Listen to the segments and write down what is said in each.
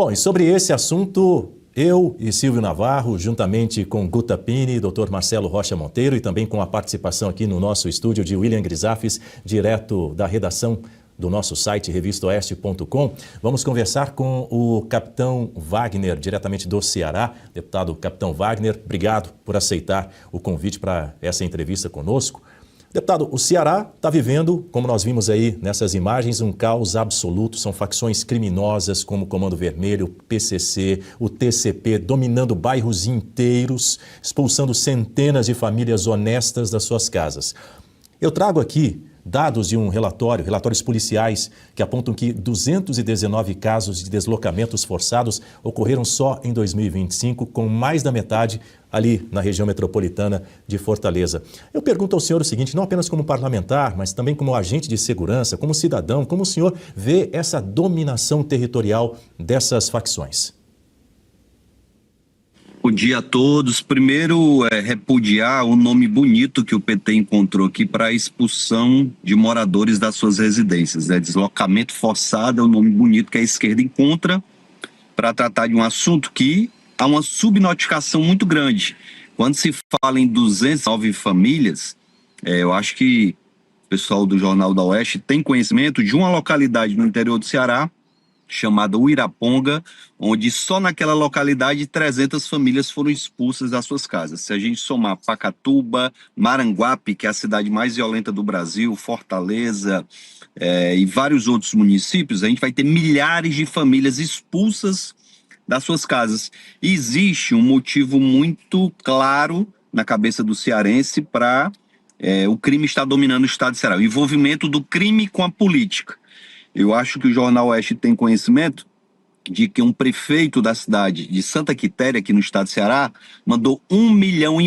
Bom, e sobre esse assunto, eu e Silvio Navarro, juntamente com Guta Pini, Dr. Marcelo Rocha Monteiro e também com a participação aqui no nosso estúdio de William Grisafes, direto da redação do nosso site revistaoeste.com, vamos conversar com o capitão Wagner, diretamente do Ceará. Deputado Capitão Wagner, obrigado por aceitar o convite para essa entrevista conosco. Deputado, o Ceará está vivendo, como nós vimos aí nessas imagens, um caos absoluto. São facções criminosas como o Comando Vermelho, o PCC, o TCP, dominando bairros inteiros, expulsando centenas de famílias honestas das suas casas. Eu trago aqui dados de um relatórios policiais que apontam que 219 casos de deslocamentos forçados ocorreram só em 2025, com mais da metade ali na região metropolitana de Fortaleza. Eu pergunto ao senhor o seguinte, não apenas como parlamentar, mas também como agente de segurança, como cidadão, como o senhor vê essa dominação territorial dessas facções? Bom dia a todos. Primeiro, repudiar o nome bonito que o PT encontrou aqui para a expulsão de moradores das suas residências. Deslocamento forçado é um nome bonito que a esquerda encontra para tratar de um assunto que há uma subnotificação muito grande. Quando se fala em 209 famílias, eu acho que o pessoal do Jornal da Oeste tem conhecimento de uma localidade no interior do Ceará, chamada Uiraponga, onde só naquela localidade 300 famílias foram expulsas das suas casas. Se a gente somar Pacatuba, Maranguape, que é a cidade mais violenta do Brasil, Fortaleza e vários outros municípios, a gente vai ter milhares de famílias expulsas das suas casas. E existe um motivo muito claro na cabeça do cearense para o crime estar dominando o estado de Ceará, o envolvimento do crime com a política. Eu acho que o Jornal Oeste tem conhecimento de que um prefeito da cidade de Santa Quitéria, aqui no estado de Ceará, mandou 1,5 milhão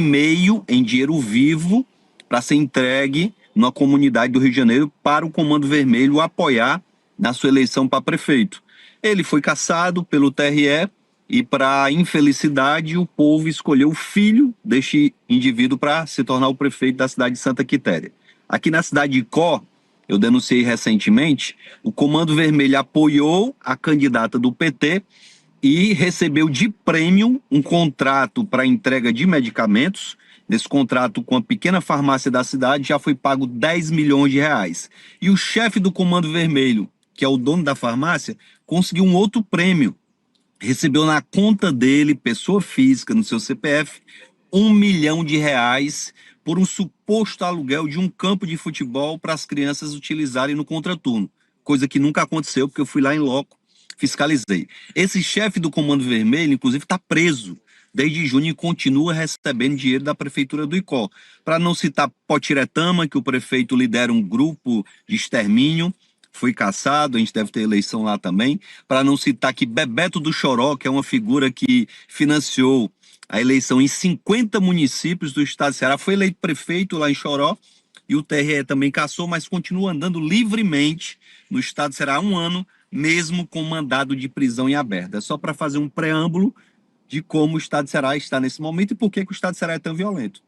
em dinheiro vivo para ser entregue numa comunidade do Rio de Janeiro para o Comando Vermelho apoiar na sua eleição para prefeito. Ele foi cassado pelo TRE e, para infelicidade, o povo escolheu o filho deste indivíduo para se tornar o prefeito da cidade de Santa Quitéria. Aqui na cidade de Icó, eu denunciei recentemente, o Comando Vermelho apoiou a candidata do PT e recebeu de prêmio um contrato para entrega de medicamentos. Nesse contrato com a pequena farmácia da cidade já foi pago 10 milhões de reais. E o chefe do Comando Vermelho, que é o dono da farmácia, conseguiu um outro prêmio. Recebeu na conta dele, pessoa física, no seu CPF, 1 milhão de reais por um suposto aluguel de um campo de futebol para as crianças utilizarem no contraturno. Coisa que nunca aconteceu, porque eu fui lá em loco, fiscalizei. Esse chefe do Comando Vermelho, inclusive, está preso desde junho e continua recebendo dinheiro da Prefeitura do Icó. Para não citar Potiretama, que o prefeito lidera um grupo de extermínio, foi cassado, a gente deve ter eleição lá também. Para não citar que Bebeto do Choró, que é uma figura que financiou a eleição em 50 municípios do estado de Ceará, foi eleito prefeito lá em Choró, e o TRE também cassou, mas continua andando livremente no estado de Ceará há um ano, mesmo com mandado de prisão em aberto. É só para fazer um preâmbulo de como o estado de Ceará está nesse momento e por que o estado de Ceará é tão violento.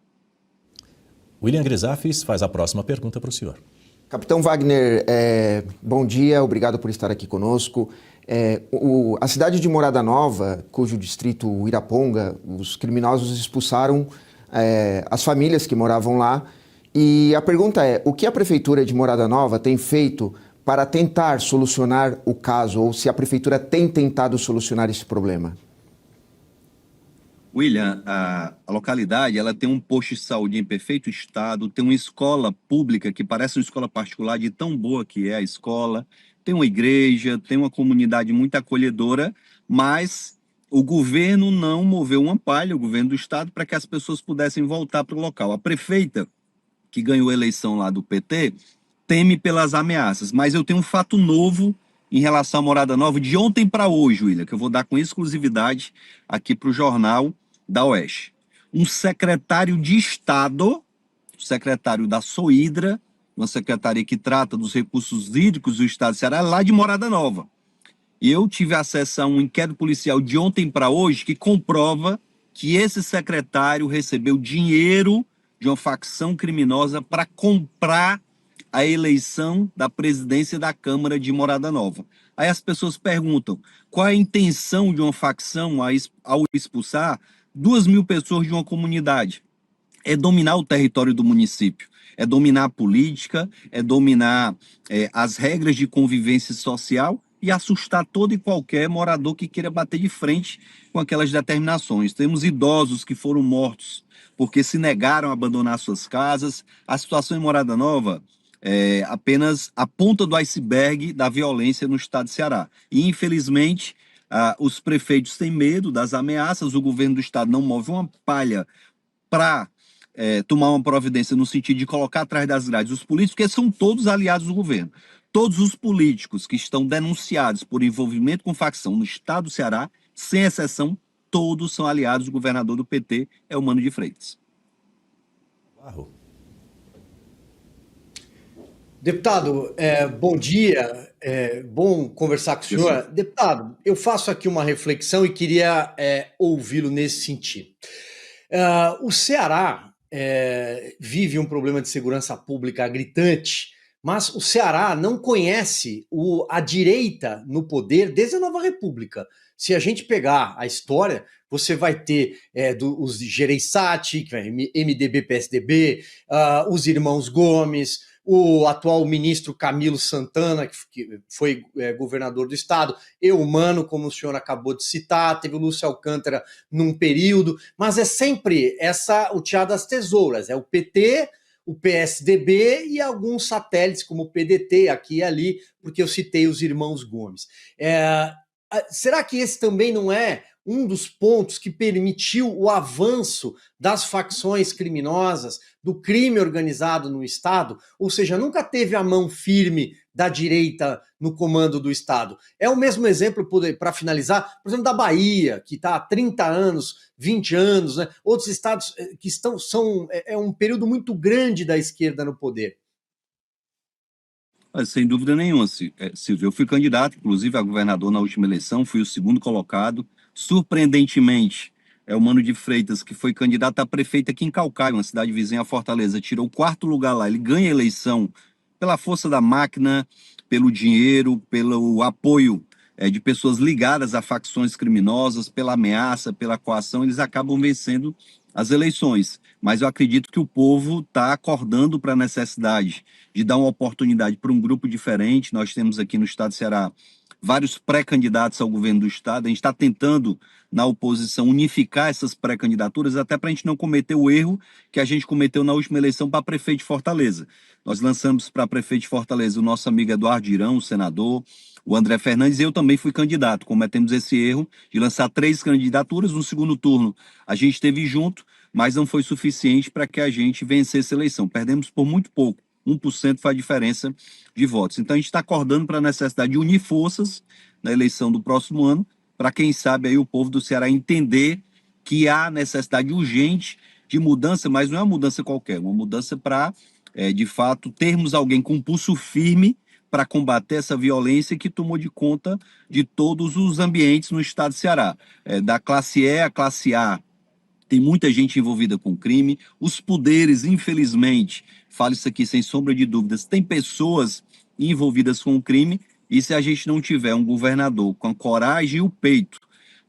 William Grisafes faz a próxima pergunta para o senhor. Capitão Wagner, bom dia, obrigado por estar aqui conosco. A cidade de Morada Nova, cujo distrito Uiraponga, os criminosos expulsaram as famílias que moravam lá. E a pergunta é, o que a Prefeitura de Morada Nova tem feito para tentar solucionar o caso, ou se a Prefeitura tem tentado solucionar esse problema? William, a localidade ela tem um posto de saúde em perfeito estado, tem uma escola pública que parece uma escola particular de tão boa que é a escola, tem uma igreja, tem uma comunidade muito acolhedora, mas o governo não moveu uma palha, o governo do estado, para que as pessoas pudessem voltar para o local. A prefeita, que ganhou a eleição lá do PT, teme pelas ameaças, mas eu tenho um fato novo em relação à Morada Nova, de ontem para hoje, William, que eu vou dar com exclusividade aqui para o Jornal da Oeste. Um secretário de Estado, o secretário da SOIDRA, uma secretaria que trata dos recursos hídricos do estado de Ceará, lá de Morada Nova. E eu tive acesso a um inquérito policial de ontem para hoje que comprova que esse secretário recebeu dinheiro de uma facção criminosa para comprar a eleição da presidência da Câmara de Morada Nova. Aí as pessoas perguntam, qual é a intenção de uma facção ao expulsar 2.000 pessoas de uma comunidade? É dominar o território do município, é dominar a política, é dominar as regras de convivência social e assustar todo e qualquer morador que queira bater de frente com aquelas determinações. Temos idosos que foram mortos porque se negaram a abandonar suas casas. A situação em Morada Nova é apenas a ponta do iceberg da violência no estado de Ceará. E, infelizmente, os prefeitos têm medo das ameaças, o governo do estado não move uma palha para tomar uma providência no sentido de colocar atrás das grades os políticos, porque são todos aliados do governo. Todos os políticos que estão denunciados por envolvimento com facção no estado do Ceará, sem exceção, todos são aliados do governador do PT, é o Mano de Freitas. Deputado, bom dia, bom conversar com o senhor. Deputado, eu faço aqui uma reflexão e queria ouvi-lo nesse sentido. O Ceará vive um problema de segurança pública gritante, mas o Ceará não conhece a direita no poder desde a Nova República. Se a gente pegar a história, você vai ter os Gereissati, MDB, PSDB, os irmãos Gomes, o atual ministro Camilo Santana, que foi governador do estado, Eumano, como o senhor acabou de citar, teve o Lúcio Alcântara num período, mas é sempre o tear das tesouras, é o PT, o PSDB e alguns satélites como o PDT aqui e ali, porque eu citei os irmãos Gomes. Será que esse também não é um dos pontos que permitiu o avanço das facções criminosas, do crime organizado no Estado? Ou seja, nunca teve a mão firme da direita no comando do Estado. É o mesmo exemplo, para finalizar, por exemplo, da Bahia, que está há 30 anos, 20 anos, né? Outros estados que é um período muito grande da esquerda no poder. Sem dúvida nenhuma, Silvio. Eu fui candidato, inclusive, a governador na última eleição, fui o segundo colocado. Surpreendentemente, o Mano de Freitas, que foi candidato a prefeito aqui em Caucaia, uma cidade vizinha a Fortaleza, tirou o 4º lugar lá. Ele ganha a eleição pela força da máquina, pelo dinheiro, pelo apoio de pessoas ligadas a facções criminosas, pela ameaça, pela coação. Eles acabam vencendo as eleições. Mas eu acredito que o povo está acordando para a necessidade de dar uma oportunidade para um grupo diferente. Nós temos aqui no estado do Ceará vários pré-candidatos ao governo do estado. A gente está tentando, na oposição, unificar essas pré-candidaturas, até para a gente não cometer o erro que a gente cometeu na última eleição para prefeito de Fortaleza. Nós lançamos para prefeito de Fortaleza o nosso amigo Eduardo Girão, o senador, o André Fernandes, e eu também fui candidato. Cometemos esse erro de lançar 3 candidaturas. No segundo turno, a gente esteve junto, mas não foi suficiente para que a gente vencesse a eleição. Perdemos por muito pouco. 1% faz diferença de votos. Então, a gente está acordando para a necessidade de unir forças na eleição do próximo ano, para quem sabe aí o povo do Ceará entender que há necessidade urgente de mudança, mas não é uma mudança qualquer, uma mudança para, de fato, termos alguém com pulso firme para combater essa violência que tomou de conta de todos os ambientes no estado do Ceará. Da classe E à classe A, tem muita gente envolvida com crime. Os poderes, infelizmente, falo isso aqui sem sombra de dúvidas, tem pessoas envolvidas com o crime, e se a gente não tiver um governador com a coragem e o peito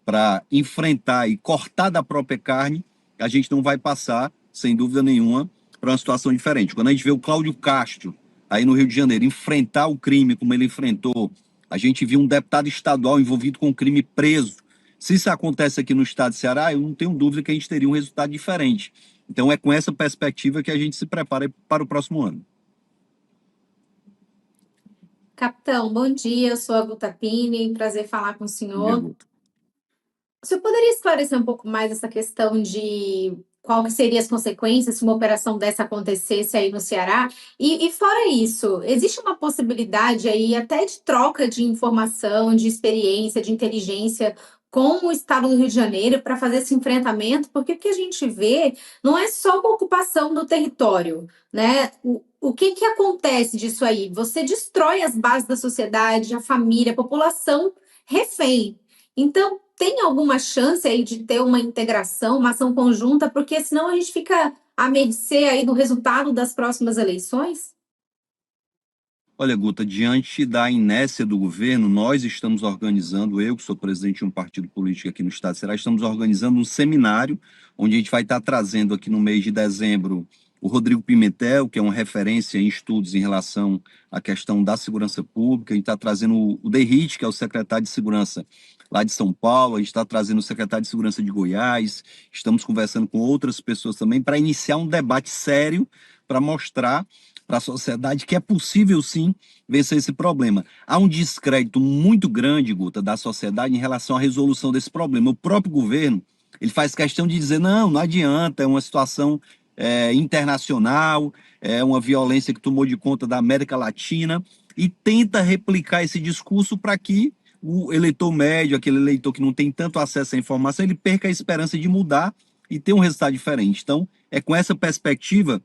para enfrentar e cortar da própria carne, a gente não vai passar, sem dúvida nenhuma, para uma situação diferente. Quando a gente vê o Cláudio Castro, aí no Rio de Janeiro, enfrentar o crime como ele enfrentou, a gente viu um deputado estadual envolvido com o crime preso. Se isso acontece aqui no estado de Ceará, eu não tenho dúvida que a gente teria um resultado diferente. Então é com essa perspectiva que a gente se prepara para o próximo ano. Capitão, bom dia, eu sou a Guta Pini, prazer falar com o senhor. O senhor poderia esclarecer um pouco mais essa questão de qual que seriam as consequências se uma operação dessa acontecesse aí no Ceará? E fora isso, existe uma possibilidade aí até de troca de informação, de experiência, de inteligência com o estado do Rio de Janeiro para fazer esse enfrentamento? Porque o que a gente vê não é só uma ocupação do território, né? O que acontece disso aí? Você destrói as bases da sociedade, a família, a população refém. Então, tem alguma chance aí de ter uma integração, uma ação conjunta, porque senão a gente fica à mercê aí do resultado das próximas eleições? Olha, Guta, diante da inércia do governo, nós estamos organizando, eu que sou presidente de um partido político aqui no estado de Ceará, estamos organizando um seminário onde a gente vai estar trazendo aqui no mês de dezembro o Rodrigo Pimentel, que é uma referência em estudos em relação à questão da segurança pública. A gente está trazendo o Derrite, que é o secretário de segurança lá de São Paulo, a gente está trazendo o secretário de segurança de Goiás, estamos conversando com outras pessoas também para iniciar um debate sério para mostrar para a sociedade que é possível sim vencer esse problema. Há um descrédito muito grande, Guta, da sociedade em relação à resolução desse problema. O próprio governo, ele faz questão de dizer, não adianta, é uma situação internacional, é uma violência que tomou de conta da América Latina, e tenta replicar esse discurso para que o eleitor médio, aquele eleitor que não tem tanto acesso à informação, ele perca a esperança de mudar e ter um resultado diferente. Então, é com essa perspectiva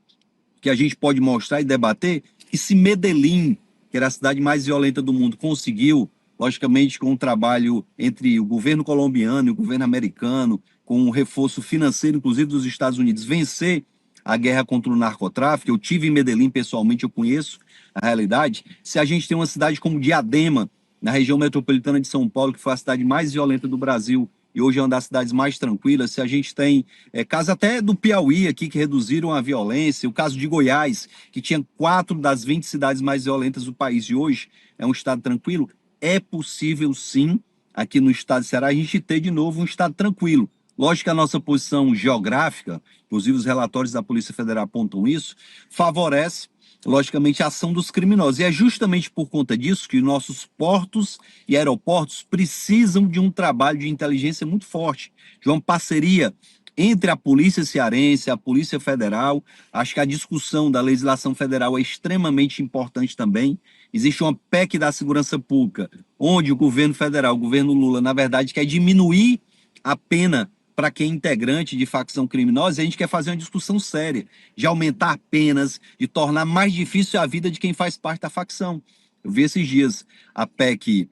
que a gente pode mostrar e debater que se Medellín, que era a cidade mais violenta do mundo, conseguiu, logicamente com um trabalho entre o governo colombiano e o governo americano, com um reforço financeiro, inclusive dos Estados Unidos, vencer a guerra contra o narcotráfico. Eu tive em Medellín pessoalmente, eu conheço a realidade. Se a gente tem uma cidade como Diadema, na região metropolitana de São Paulo, que foi a cidade mais violenta do Brasil, e hoje é uma das cidades mais tranquilas, se a gente tem casos até do Piauí aqui que reduziram a violência, o caso de Goiás, que tinha 4 das 20 cidades mais violentas do país, e hoje é um estado tranquilo, é possível sim, aqui no estado de Ceará, a gente ter de novo um estado tranquilo. Lógico que a nossa posição geográfica, inclusive os relatórios da Polícia Federal apontam isso, favorece logicamente, a ação dos criminosos. E é justamente por conta disso que nossos portos e aeroportos precisam de um trabalho de inteligência muito forte, de uma parceria entre a Polícia Cearense, a Polícia Federal. Acho que a discussão da legislação federal é extremamente importante também. Existe uma PEC da segurança pública, onde o governo federal, o governo Lula, na verdade, quer diminuir a pena para quem é integrante de facção criminosa, e a gente quer fazer uma discussão séria, de aumentar penas, de tornar mais difícil a vida de quem faz parte da facção. Eu vi esses dias a PEC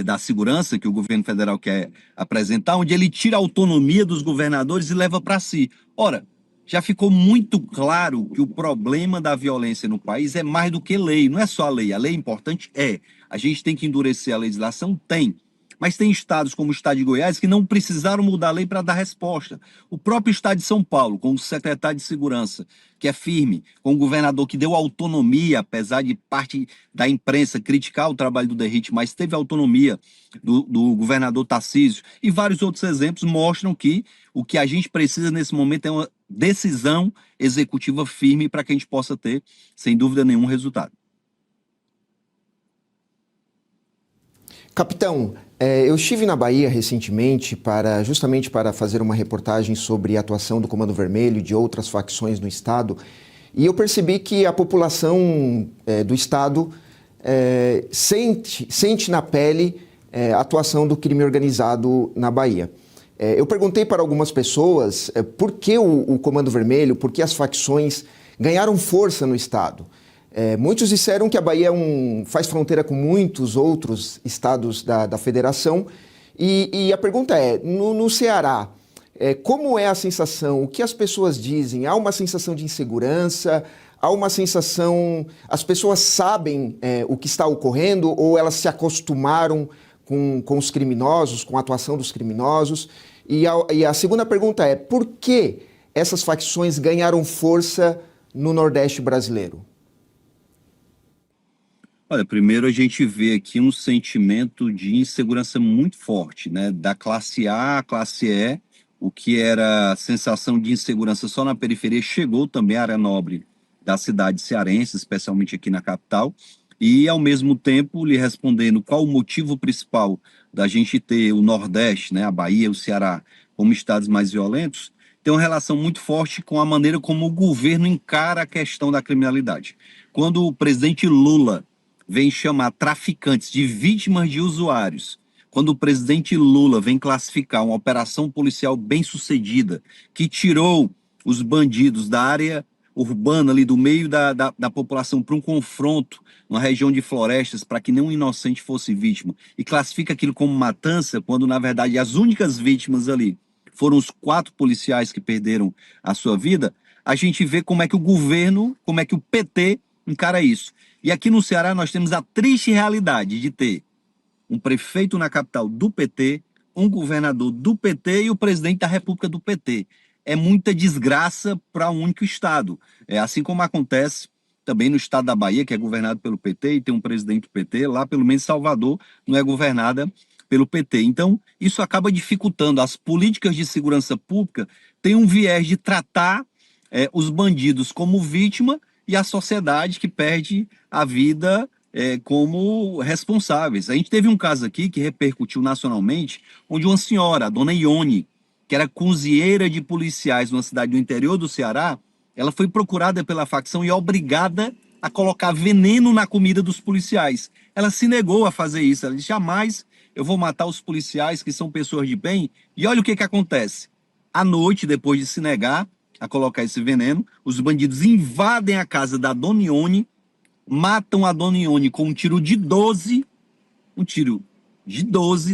da segurança, que o governo federal quer apresentar, onde ele tira a autonomia dos governadores e leva para si. Ora, já ficou muito claro que o problema da violência no país é mais do que lei, não é só a lei. A lei é importante? É. A gente tem que endurecer a legislação? Tem. Mas tem estados como o estado de Goiás que não precisaram mudar a lei para dar resposta. O próprio estado de São Paulo, com o secretário de segurança, que é firme, com o governador que deu autonomia, apesar de parte da imprensa criticar o trabalho do Derrite, mas teve autonomia do governador Tarcísio, e vários outros exemplos mostram que o que a gente precisa nesse momento é uma decisão executiva firme para que a gente possa ter, sem dúvida nenhuma, resultado. Capitão, eu estive na Bahia recentemente justamente para fazer uma reportagem sobre a atuação do Comando Vermelho e de outras facções no estado, e eu percebi que a população do estado sente na pele a atuação do crime organizado na Bahia. Eu perguntei para algumas pessoas por que o Comando Vermelho, por que as facções ganharam força no estado. Muitos disseram que a Bahia faz fronteira com muitos outros estados da federação, e a pergunta é, no Ceará, como é a sensação, o que as pessoas dizem? Há uma sensação de insegurança, há uma sensação, as pessoas sabem o que está ocorrendo, ou elas se acostumaram com os criminosos, com a atuação dos criminosos? E a segunda pergunta é, por que essas facções ganharam força no Nordeste brasileiro? Olha, primeiro a gente vê aqui um sentimento de insegurança muito forte, né? Da classe A à classe E, o que era sensação de insegurança só na periferia, chegou também à área nobre da cidade cearense, especialmente aqui na capital, e ao mesmo tempo lhe respondendo qual o motivo principal da gente ter o Nordeste, né? A Bahia, o Ceará, como estados mais violentos, tem uma relação muito forte com a maneira como o governo encara a questão da criminalidade. Quando o presidente Lula vem chamar traficantes de vítimas de usuários, quando o presidente Lula vem classificar uma operação policial bem-sucedida, que tirou os bandidos da área urbana, ali do meio da população, para um confronto numa região de florestas, para que nenhum inocente fosse vítima, e classifica aquilo como matança, quando na verdade as únicas vítimas ali foram os 4 policiais que perderam a sua vida, a gente vê como é que o governo, como é que o PT encara isso. E aqui no Ceará nós temos a triste realidade de ter um prefeito na capital do PT, um governador do PT e o presidente da República do PT. É muita desgraça para um único estado. É assim como acontece também no estado da Bahia, que é governado pelo PT e tem um presidente do PT, lá pelo menos Salvador não é governada pelo PT. Então, isso acaba dificultando. As políticas de segurança pública têm um viés de tratar os bandidos como vítima e a sociedade que perde a vida como responsáveis. A gente teve um caso aqui que repercutiu nacionalmente, onde uma senhora, a dona Ione, que era cozinheira de policiais numa cidade do interior do Ceará, ela foi procurada pela facção e obrigada a colocar veneno na comida dos policiais. Ela se negou a fazer isso. Ela disse, jamais eu vou matar os policiais que são pessoas de bem. E olha o que acontece. À noite, depois de se negar a colocar esse veneno, os bandidos invadem a casa da dona Ione, matam a dona Ione com um tiro de 12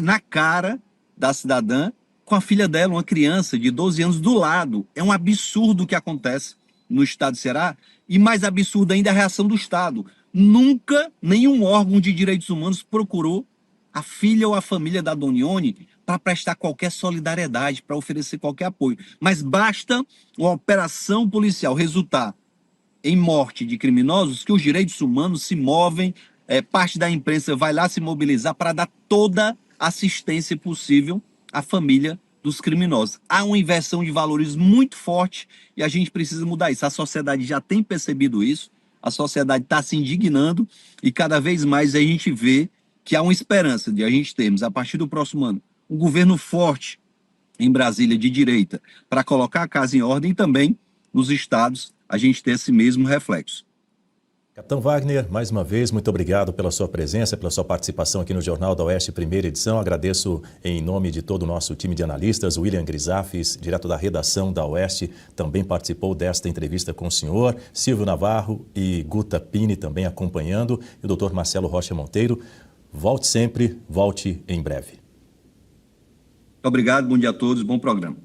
na cara da cidadã, com a filha dela, uma criança de 12 anos, do lado. É um absurdo o que acontece no estado do Ceará, e mais absurdo ainda é a reação do Estado. Nunca nenhum órgão de direitos humanos procurou a filha ou a família da dona Ione para prestar qualquer solidariedade, para oferecer qualquer apoio. Mas basta uma operação policial resultar em morte de criminosos que os direitos humanos se movem, parte da imprensa vai lá se mobilizar para dar toda assistência possível à família dos criminosos. Há uma inversão de valores muito forte e a gente precisa mudar isso. A sociedade já tem percebido isso, a sociedade está se indignando e cada vez mais a gente vê que há uma esperança de a gente termos, a partir do próximo ano, um governo forte em Brasília de direita para colocar a casa em ordem e também nos estados a gente ter esse mesmo reflexo. Capitão Wagner, mais uma vez, muito obrigado pela sua presença, pela sua participação aqui no Jornal da Oeste, primeira edição. Agradeço em nome de todo o nosso time de analistas. O William Grisafis, direto da redação da Oeste, também participou desta entrevista com o senhor. Silvio Navarro e Guta Pini também acompanhando. E o doutor Marcelo Rocha Monteiro. Volte sempre, volte em breve. Obrigado, bom dia a todos, bom programa.